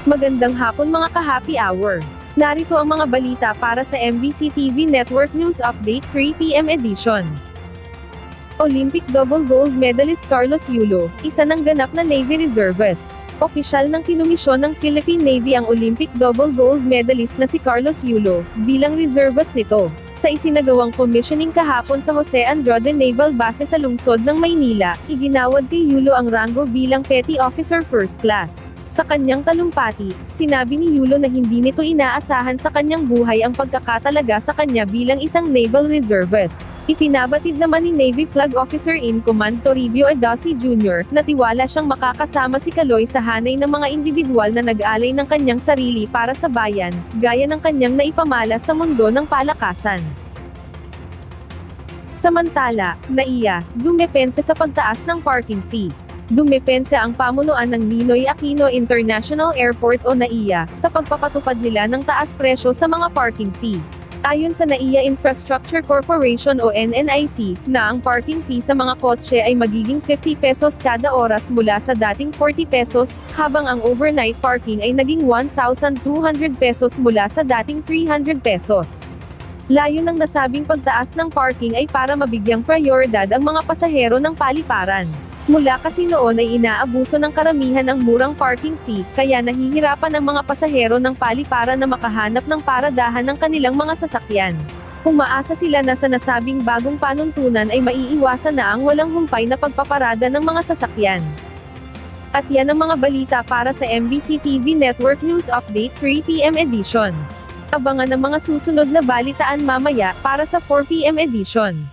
Magandang hapon mga ka-happy hour. Narito ang mga balita para sa MBC TV Network News Update 3 PM edition. Olympic double gold medalist Carlos Yulo, isa ng ganap na Navy Reservist. Opisyal ng kinumisyon ng Philippine Navy ang Olympic double gold medalist na si Carlos Yulo, bilang reservist nito. Sa isinagawang commissioning kahapon sa Jose Andrade Naval Base sa lungsod ng Maynila, iginawad kay Yulo ang ranggo bilang Petty Officer First Class. Sa kanyang talumpati, sinabi ni Yulo na hindi nito inaasahan sa kanyang buhay ang pagkakatalaga sa kanya bilang isang naval reservist. Ipinabatid naman ni Navy Flag Officer in Command Toribio Adasi Jr. na tiwala siyang makakasama si Kaloy sa hanay ng mga individual na nag-alay ng kanyang sarili para sa bayan, gaya ng kanyang naipamala sa mundo ng palakasan. Samantala, NAIA, dumepensa sa pagtaas ng parking fee. Dumepensa ang pamunuan ng Ninoy Aquino International Airport o NAIA, sa pagpapatupad nila ng taas presyo sa mga parking fee. Ayon sa NAIA Infrastructure Corporation o NNIC, na ang parking fee sa mga kotse ay magiging 50 pesos kada oras mula sa dating 40 pesos, habang ang overnight parking ay naging 1,200 pesos mula sa dating 300 pesos. Layo ng nasabing pagtaas ng parking ay para mabigyang prioridad ang mga pasahero ng paliparan. Mula kasi noon ay inaabuso ng karamihan ang murang parking fee, kaya nahihirapan ang mga pasahero ng paliparan na makahanap ng paradahan ng kanilang mga sasakyan. Umaasa sila na sa nasabing bagong panuntunan ay maiiwasan na ang walang humpay na pagpaparada ng mga sasakyan. At yan ang mga balita para sa MBC TV Network News Update 3 PM edition. Abangan ang mga susunod na balitaan mamaya, para sa 4 PM edition.